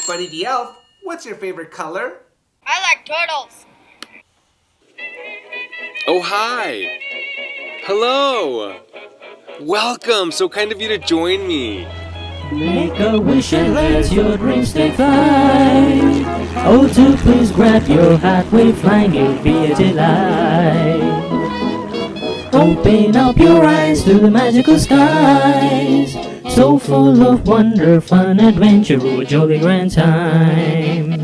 Buddy the Elf, what's your favorite color? I like turtles. Oh, hi! Hello! Welcome! So kind of you to join me. Make a wish and let your dreams stay fly. Oh, to please grab your hat, wave flying, it'll be a delight. Open up your eyes to the magical skies, so full of wonder, fun, adventure, oh, a jolly grand time.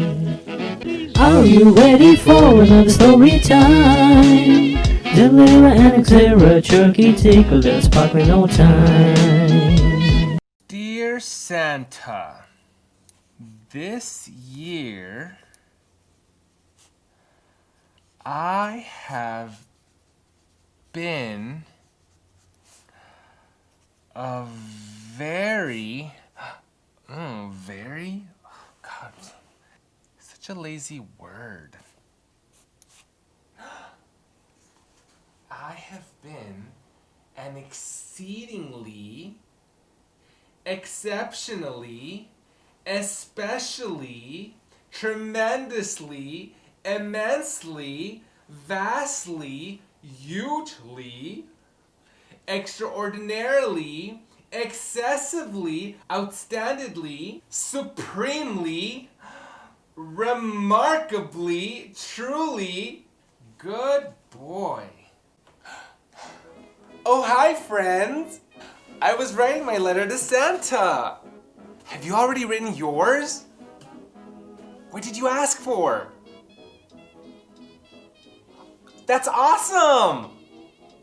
Are you ready for another story time? Deliver and Xera, Turkey tickle, there's sparkling no time. Dear Santa, this year I have been a very, oh God, such a lazy word. I have been an exceptionally, especially, tremendously, immensely, vastly, hugely, extraordinarily, excessively, outstandingly, supremely, remarkably, truly, good boy. Oh, hi, friends! I was writing my letter to Santa. Have you already written yours? What did you ask for? That's awesome!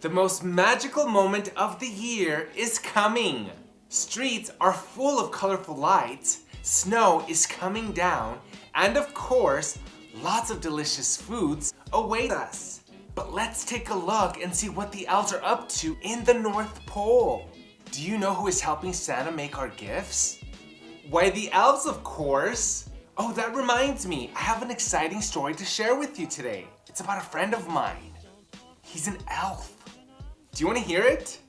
The most magical moment of the year is coming. Streets are full of colorful lights, snow is coming down, and of course, lots of delicious foods await us. But let's take a look and see what the elves are up to in the North Pole. Do you know who is helping Santa make our gifts? Why, the elves, of course. Oh, that reminds me, I have an exciting story to share with you today. It's about a friend of mine. He's an elf. Do you want to hear it?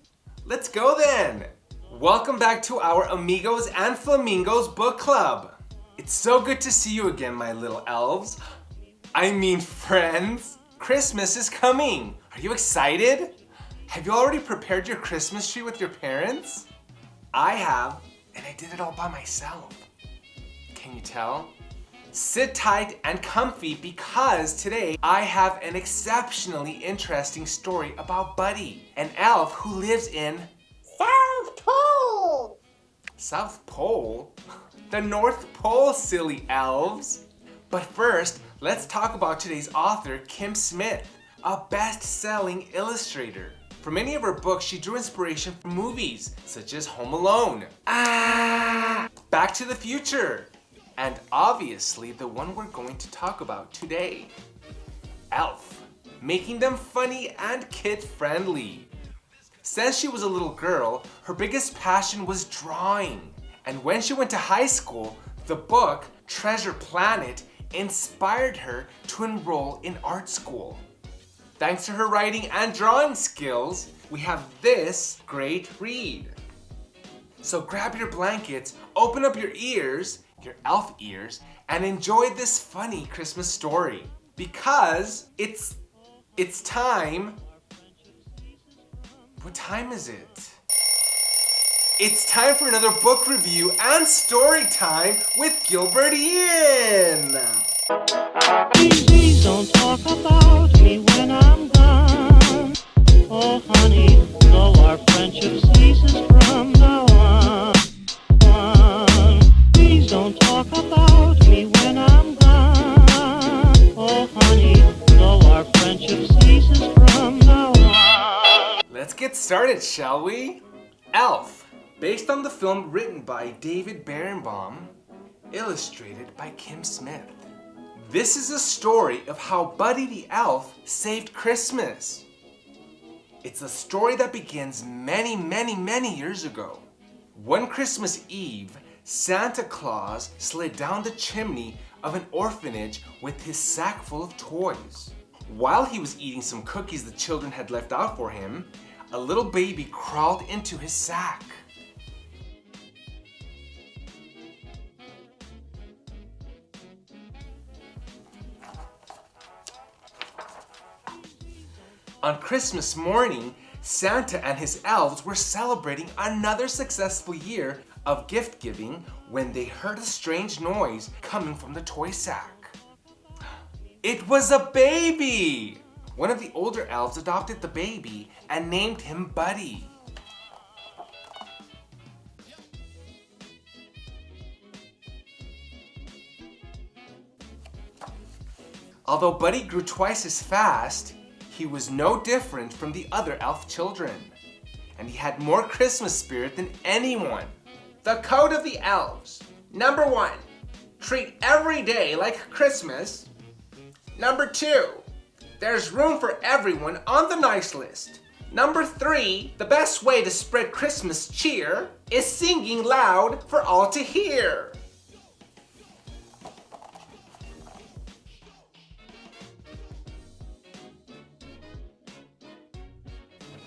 Let's go then. Welcome back to our Amigos and Flamingos book club. It's so good to see you again, my little elves. I mean friends. Christmas is coming. Are you excited? Have you already prepared your Christmas tree with your parents? I have, and I did it all by myself. Can you tell? Sit tight and comfy because today I have an exceptionally interesting story about Buddy, an elf who lives in South Pole. South Pole? The North Pole, silly elves. But first, let's talk about today's author, Kim Smith, a best-selling illustrator. For many of her books, she drew inspiration from movies, such as Home Alone, Back to the Future, and obviously the one we're going to talk about today, Elf, making them funny and kid-friendly. Since she was a little girl, her biggest passion was drawing. And when she went to high school, the book, Treasure Planet, inspired her to enroll in art school. Thanks to her writing and drawing skills, we have this great read. So grab your blankets, open up your ears, your elf ears, and enjoy this funny Christmas story. Because it's time. What time is it? It's time for another book review and story time with Gilbert-Ian. Please don't talk about me when I'm gone. Oh honey, though our friendship ceases from now on. Please don't talk about me when I'm gone. Oh honey, though our friendship ceases from now on. Let's get started, shall we? Elf, based on the film written by David Berenbaum, illustrated by Kim Smith. This is a story of how Buddy the Elf saved Christmas. It's a story that begins many years ago. One Christmas Eve, Santa Claus slid down the chimney of an orphanage with his sack full of toys. While he was eating some cookies the children had left out for him, a little baby crawled into his sack. On Christmas morning, Santa and his elves were celebrating another successful year of gift giving when they heard a strange noise coming from the toy sack. It was a baby! One of the older elves adopted the baby and named him Buddy. Although Buddy grew twice as fast, he was no different from the other elf children, and he had more Christmas spirit than anyone. The code of the elves. Number 1, treat every day like Christmas. Number 2, there's room for everyone on the nice list. Number 3, the best way to spread Christmas cheer is singing loud for all to hear.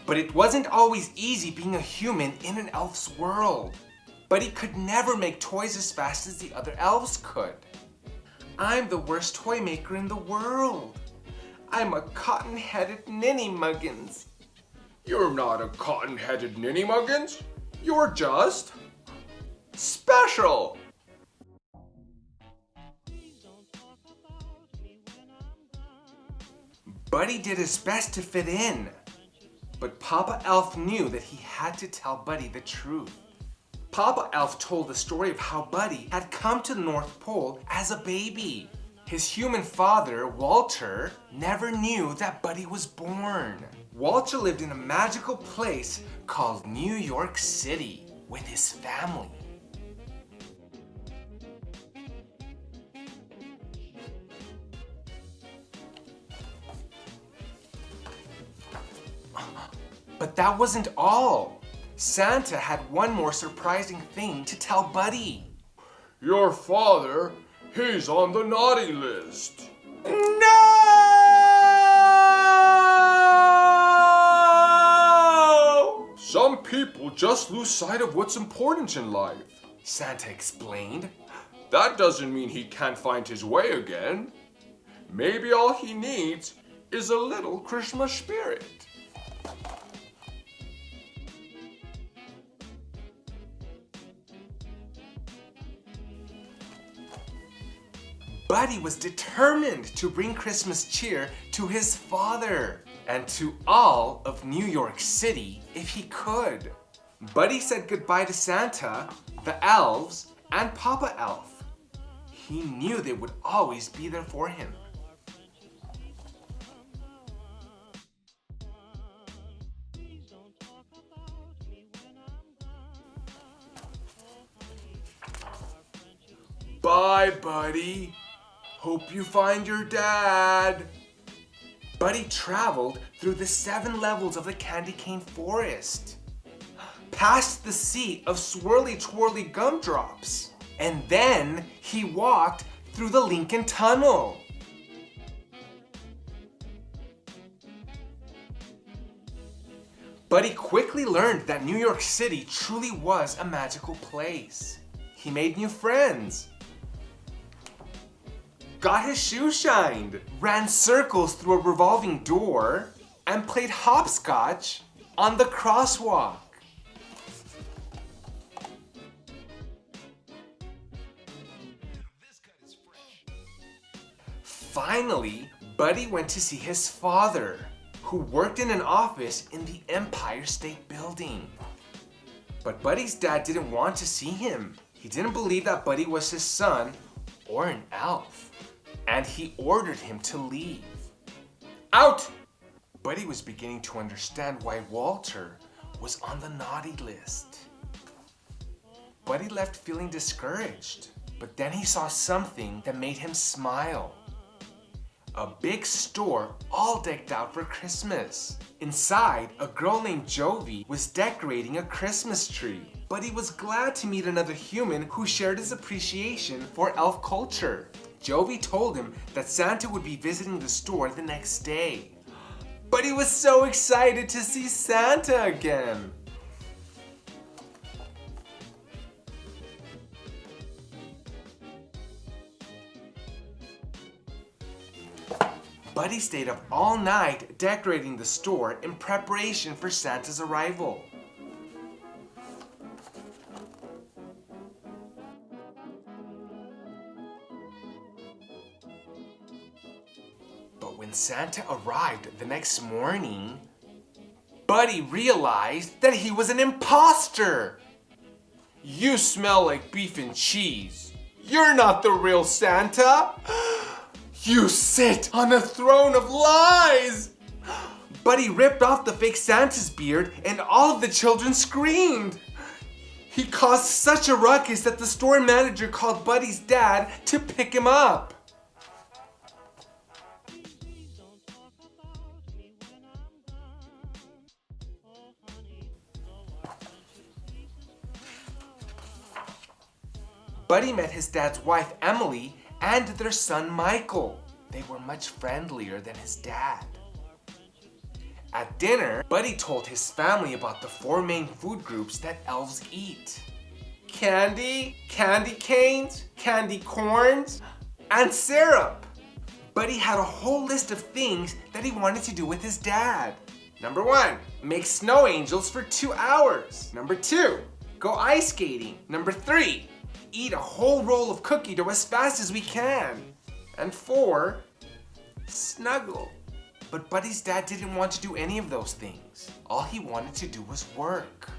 But it wasn't always easy being a human in an elf's world. Buddy could never make toys as fast as the other elves could. I'm the worst toy maker in the world. I'm a cotton-headed ninny-muggins. You're not a cotton-headed ninny-muggins. You're just special. Buddy did his best to fit in. But Papa Elf knew that he had to tell Buddy the truth. Papa Elf told the story of how Buddy had come to the North Pole as a baby. His human father, Walter, never knew that Buddy was born. Walter lived in a magical place called New York City with his family. But that wasn't all. Santa had one more surprising thing to tell Buddy. your father. He's on the naughty list. No! Some people just lose sight of what's important in life. Santa explained. That doesn't mean he can't find his way again. Maybe all he needs is a little Christmas spirit. Buddy was determined to bring Christmas cheer to his father and to all of New York City if he could. Buddy said goodbye to Santa, the elves, and Papa Elf. He knew they would always be there for him. Bye, Buddy. Hope you find your dad. Buddy traveled through the 7 levels of the candy cane forest, past the sea of swirly twirly gumdrops, and then he walked through the Lincoln Tunnel. Buddy quickly learned that New York City truly was a magical place. He made new friends, got his shoes shined, ran circles through a revolving door, and played hopscotch on the crosswalk. Finally, Buddy went to see his father, who worked in an office in the Empire State Building. But Buddy's dad didn't want to see him. He didn't believe that Buddy was his son or an elf, and he ordered him to leave. Out! Buddy was beginning to understand why Walter was on the naughty list. Buddy left feeling discouraged, but then he saw something that made him smile. A big store all decked out for Christmas. Inside, a girl named Jovi was decorating a Christmas tree. Buddy was glad to meet another human who shared his appreciation for elf culture. Jovi told him that Santa would be visiting the store the next day. Buddy was so excited to see Santa again. Buddy stayed up all night decorating the store in preparation for Santa's arrival. But when Santa arrived the next morning, Buddy realized that he was an imposter. You smell like beef and cheese. You're not the real Santa. You sit on a throne of lies. Buddy ripped off the fake Santa's beard and all of the children screamed. He caused such a ruckus that the store manager called Buddy's dad to pick him up. Buddy met his dad's wife, Emily, and their son, Michael. They were much friendlier than his dad. At dinner, Buddy told his family about the 4 main food groups that elves eat. Candy, candy canes, candy corns, and syrup. Buddy had a whole list of things that he wanted to do with his dad. Number 1, make snow angels for 2 hours. Number 2, go ice skating. Number 3, eat a whole roll of cookie dough as fast as we can. And 4, snuggle. But Buddy's dad didn't want to do any of those things. All he wanted to do was work.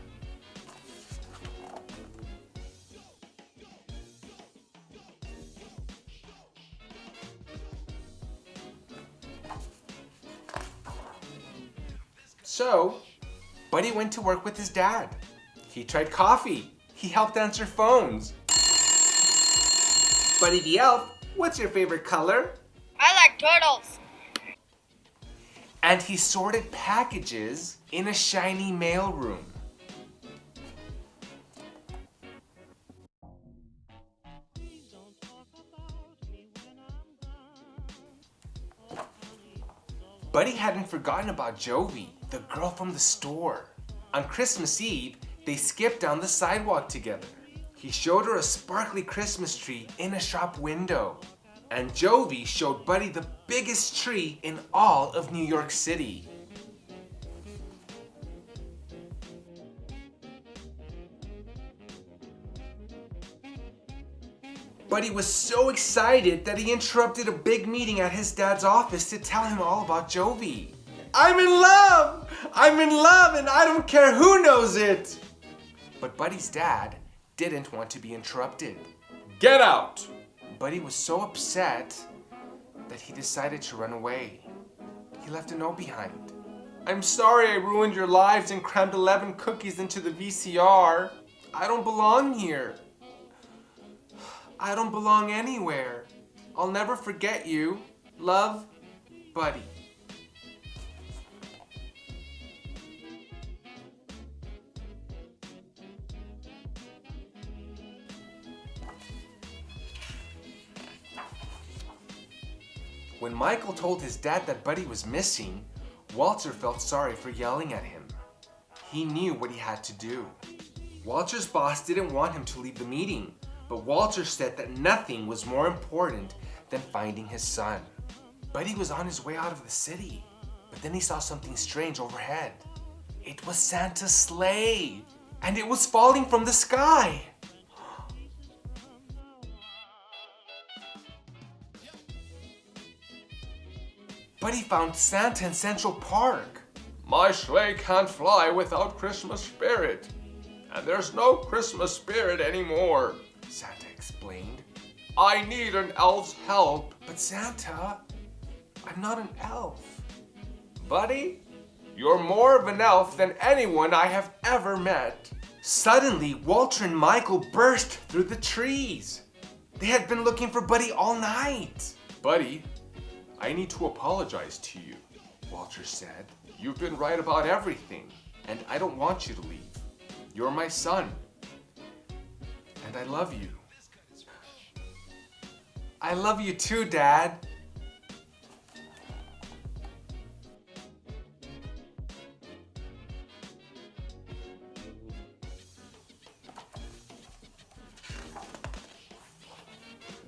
So, Buddy went to work with his dad. He tried coffee. He helped answer phones. Buddy the elf, what's your favorite color? I like turtles. And he sorted packages in a shiny mail room. Buddy hadn't forgotten about Jovi, the girl from the store. On Christmas Eve, they skipped down the sidewalk together. He showed her a sparkly Christmas tree in a shop window. And Jovi showed Buddy the biggest tree in all of New York City. Buddy was so excited that he interrupted a big meeting at his dad's office to tell him all about Jovi. I'm in love! I'm in love and I don't care who knows it! But Buddy's dad didn't want to be interrupted. Get out! Buddy was so upset that he decided to run away. He left a note behind. I'm sorry I ruined your lives and crammed 11 cookies into the VCR. I don't belong here. I don't belong anywhere. I'll never forget you. Love, Buddy. When Michael told his dad that Buddy was missing, Walter felt sorry for yelling at him. He knew what he had to do. Walter's boss didn't want him to leave the meeting, but Walter said that nothing was more important than finding his son. Buddy was on his way out of the city, but then he saw something strange overhead. It was Santa's sleigh, and it was falling from the sky. Buddy found Santa in Central Park. My sleigh can't fly without Christmas spirit. And there's no Christmas spirit anymore, Santa explained. I need an elf's help. But Santa, I'm not an elf. Buddy, you're more of an elf than anyone I have ever met. Suddenly, Walter and Michael burst through the trees. They had been looking for Buddy all night. Buddy, I need to apologize to you, Walter said. You've been right about everything, and I don't want you to leave. You're my son. And I love you. I love you too, Dad.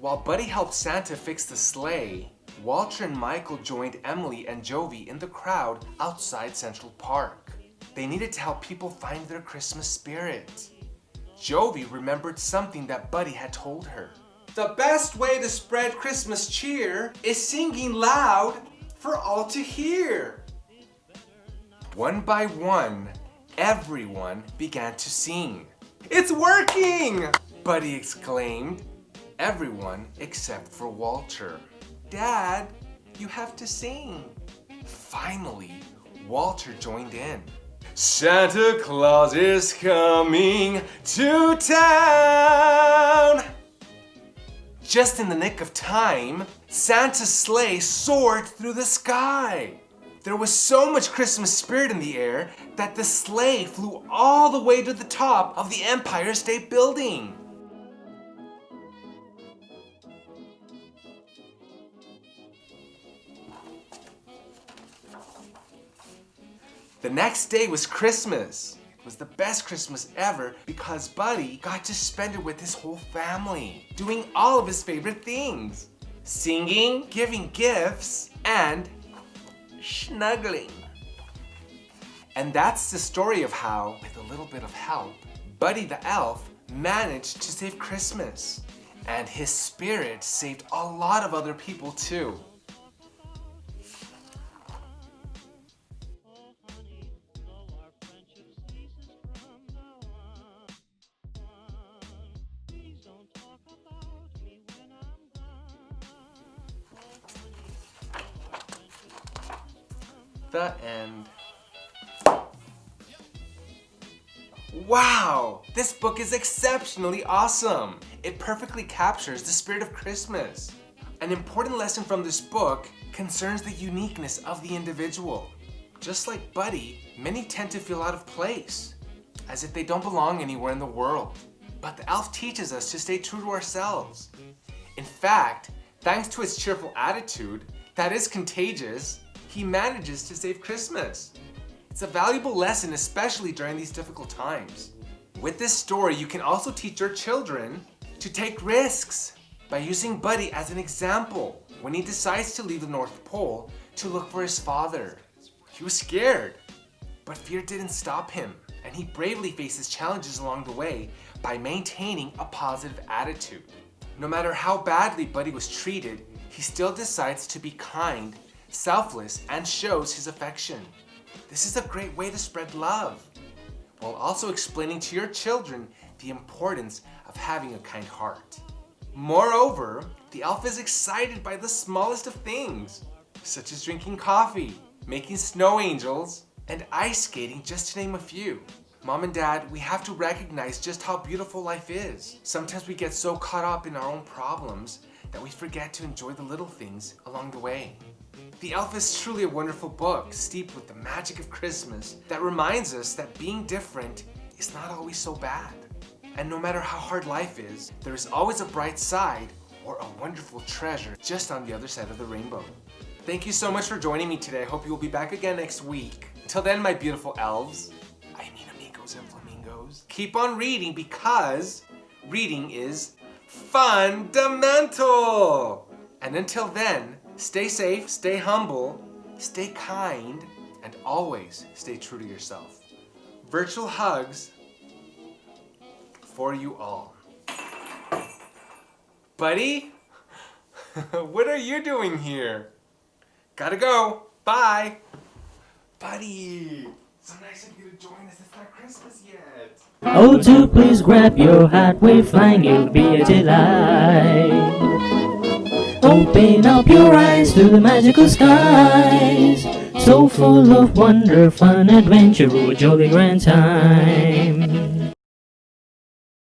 While Buddy helped Santa fix the sleigh, Walter and Michael joined Emily and Jovi in the crowd outside Central Park. They needed to help people find their Christmas spirit. Jovi remembered something that Buddy had told her. The best way to spread Christmas cheer is singing loud for all to hear. One by one, everyone began to sing. It's working! Buddy exclaimed. Everyone except for Walter. Dad, you have to sing. Finally, Walter joined in. Santa Claus is coming to town. Just in the nick of time, Santa's sleigh soared through the sky. There was so much Christmas spirit in the air that the sleigh flew all the way to the top of the Empire State Building. The next day was Christmas. It was the best Christmas ever because Buddy got to spend it with his whole family, doing all of his favorite things. Singing, giving gifts, and snuggling. And that's the story of how, with a little bit of help, Buddy the elf managed to save Christmas. And his spirit saved a lot of other people too. The end. Wow! This book is exceptionally awesome! It perfectly captures the spirit of Christmas. An important lesson from this book concerns the uniqueness of the individual. Just like Buddy, many tend to feel out of place, as if they don't belong anywhere in the world. But the elf teaches us to stay true to ourselves. In fact, thanks to his cheerful attitude, that is contagious, he manages to save Christmas. It's a valuable lesson, especially during these difficult times. With this story, you can also teach your children to take risks by using Buddy as an example when he decides to leave the North Pole to look for his father. He was scared, but fear didn't stop him, and he bravely faces challenges along the way by maintaining a positive attitude. No matter how badly Buddy was treated, he still decides to be kind, selfless, and shows his affection. This is a great way to spread love, while also explaining to your children the importance of having a kind heart. Moreover, the elf is excited by the smallest of things, such as drinking coffee, making snow angels, and ice skating, just to name a few. Mom and Dad, we have to recognize just how beautiful life is. Sometimes we get so caught up in our own problems that we forget to enjoy the little things along the way. The Elf is truly a wonderful book, steeped with the magic of Christmas, that reminds us that being different is not always so bad. And no matter how hard life is, there is always a bright side or a wonderful treasure just on the other side of the rainbow. Thank you so much for joining me today. I hope you will be back again next week. Till then, my beautiful elves, I mean amigos and flamingos, keep on reading because reading is fundamental. And until then, stay safe, stay humble, stay kind, and always stay true to yourself. Virtual hugs for you all. Buddy, what are you doing here? Gotta go. Bye. Buddy, so nice of you to join us. It's not Christmas yet. Oh, do please grab your hat, wave flying, it'll be a delight. Open up your eyes to the magical skies, so full of wonder, fun, adventure, oh, a jolly grand time.